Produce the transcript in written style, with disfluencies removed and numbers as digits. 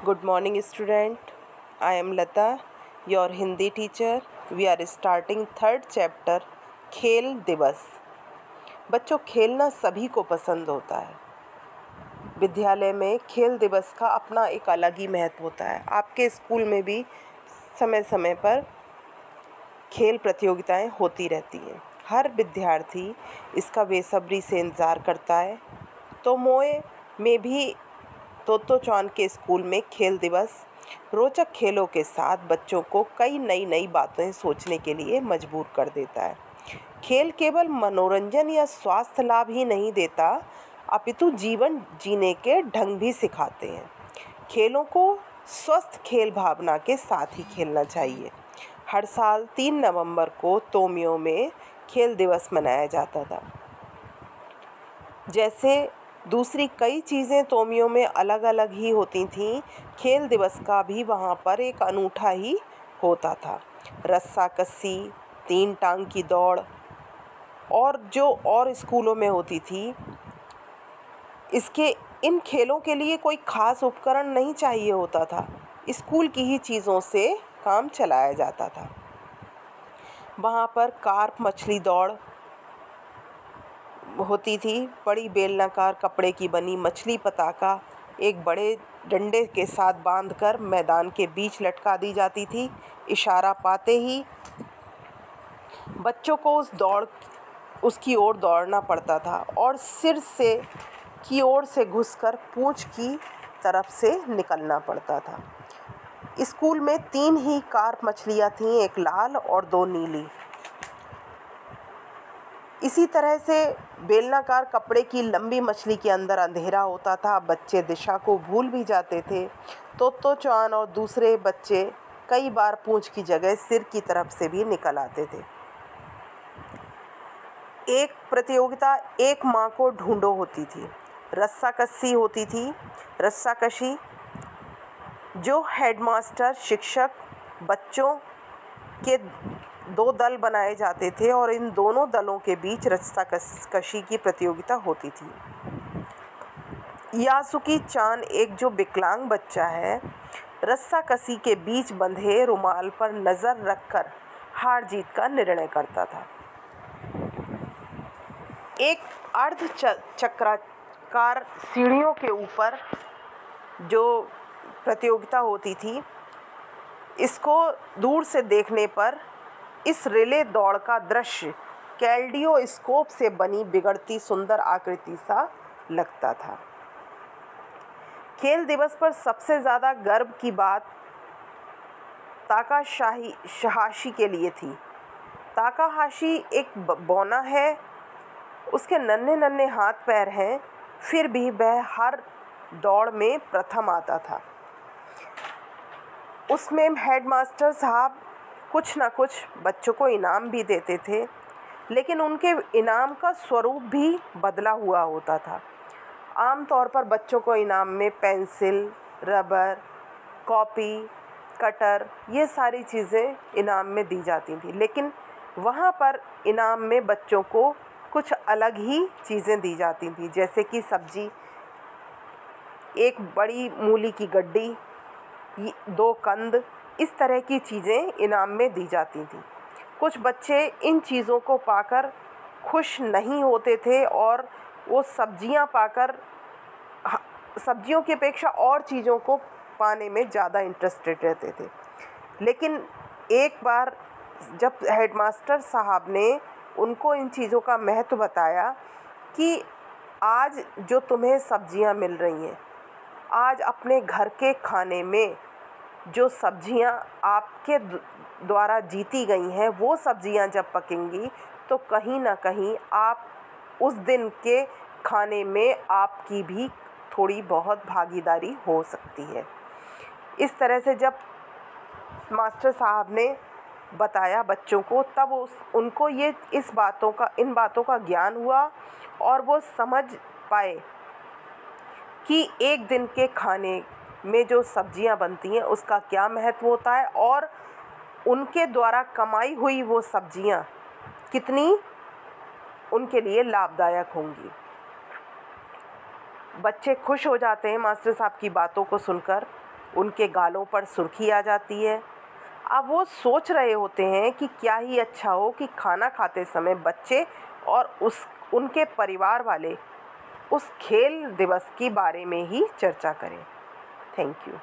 Good morning student. I am Lata, your Hindi teacher. We are starting third chapter खेल दिवस। बच्चों, खेलना सभी को पसंद होता है। विद्यालय में खेल दिवस का अपना एक अलग ही महत्व होता है। आपके स्कूल में भी समय समय पर खेल प्रतियोगिताएं होती रहती हैं। हर विद्यार्थी इसका बेसब्री से इंतज़ार करता है। तो मोए में भी तोतो चान के स्कूल में खेल दिवस रोचक खेलों के साथ बच्चों को कई नई नई बातें सोचने के लिए मजबूर कर देता है। खेल केवल मनोरंजन या स्वास्थ्य लाभ ही नहीं देता, अपितु जीवन जीने के ढंग भी सिखाते हैं। खेलों को स्वस्थ खेल भावना के साथ ही खेलना चाहिए। हर साल 3 नवंबर को तोम्यों में खेल दिवस मनाया जाता था। जैसे दूसरी कई चीज़ें तोम्यों में अलग अलग ही होती थीं, खेल दिवस का भी वहाँ पर एक अनूठा ही होता था। रस्साकसी, 3 टांग की दौड़ और जो और स्कूलों में होती थी, इन खेलों के लिए कोई ख़ास उपकरण नहीं चाहिए होता था। स्कूल की ही चीज़ों से काम चलाया जाता था। वहाँ पर कार्प मछली दौड़ होती थी। बड़ी बेलनाकार कपड़े की बनी मछली पताका एक बड़े डंडे के साथ बांधकर मैदान के बीच लटका दी जाती थी। इशारा पाते ही बच्चों को उसकी ओर दौड़ना पड़ता था और सिर की ओर से घुसकर पूंछ की तरफ से निकलना पड़ता था। स्कूल में 3 ही कार्प मछलियाँ थीं, एक लाल और 2 नीली। इसी तरह से बेलनाकार कपड़े की लंबी मछली के अंदर अंधेरा होता था। बच्चे दिशा को भूल भी जाते थे। तोतो चान और दूसरे बच्चे कई बार पूंछ की जगह सिर की तरफ से भी निकल आते थे। एक प्रतियोगिता एक माँ को ढूंढो होती थी। रस्साकसी होती थी। रस्साकशी जो हेडमास्टर, शिक्षक, बच्चों के 2 दल बनाए जाते थे और इन दोनों दलों के बीच रस्साकशी की प्रतियोगिता होती थी। यासुकी चान, एक जो विकलांग बच्चा है, रस्साकशी के बीच बंधे रुमाल पर नज़र रखकर हार जीत का निर्णय करता था। एक अर्ध चक्राकार सीढ़ियों के ऊपर जो प्रतियोगिता होती थी, इसको दूर से देखने पर इस रिले दौड़ का दृश्य कैल्डियोस्कोप से बनी बिगड़ती सुंदर आकृति सा लगता था। खेल दिवस पर सबसे ज़्यादा गर्व की बात ताकाहाशी के लिए थी। ताकाहाशी एक बौना है, उसके नन्हे नन्हे हाथ पैर हैं, फिर भी वह हर दौड़ में प्रथम आता था। उसमें हेडमास्टर साहब कुछ ना कुछ बच्चों को इनाम भी देते थे, लेकिन उनके इनाम का स्वरूप भी बदला हुआ होता था। आमतौर पर बच्चों को इनाम में पेंसिल, रबर, कॉपी, कटर, ये सारी चीज़ें इनाम में दी जाती थी, लेकिन वहाँ पर इनाम में बच्चों को कुछ अलग ही चीज़ें दी जाती थी, जैसे कि सब्जी, एक बड़ी मूली की गड्डी, 2 कंद, इस तरह की चीज़ें इनाम में दी जाती थी। कुछ बच्चे इन चीज़ों को पाकर खुश नहीं होते थे और वो सब्जियां पाकर सब्जियों की अपेक्षा और चीज़ों को पाने में ज़्यादा इंटरेस्टेड रहते थे। लेकिन एक बार जब हेडमास्टर साहब ने उनको इन चीज़ों का महत्व बताया कि आज जो तुम्हें सब्जियां मिल रही हैं, आज अपने घर के खाने में जो सब्जियां आपके द्वारा जीती गई हैं, वो सब्जियां जब पकेंगी तो कहीं ना कहीं आप उस दिन के खाने में आपकी भी थोड़ी बहुत भागीदारी हो सकती है। इस तरह से जब मास्टर साहब ने बताया बच्चों को, तब उनको इन बातों का ज्ञान हुआ और वो समझ पाए कि एक दिन के खाने में जो सब्जियां बनती हैं उसका क्या महत्व होता है और उनके द्वारा कमाई हुई वो सब्जियां कितनी उनके लिए लाभदायक होंगी। बच्चे खुश हो जाते हैं मास्टर साहब की बातों को सुनकर। उनके गालों पर सुर्खी आ जाती है। अब वो सोच रहे होते हैं कि क्या ही अच्छा हो कि खाना खाते समय बच्चे और उनके परिवार वाले उस खेल दिवस के बारे में ही चर्चा करें। Thank you.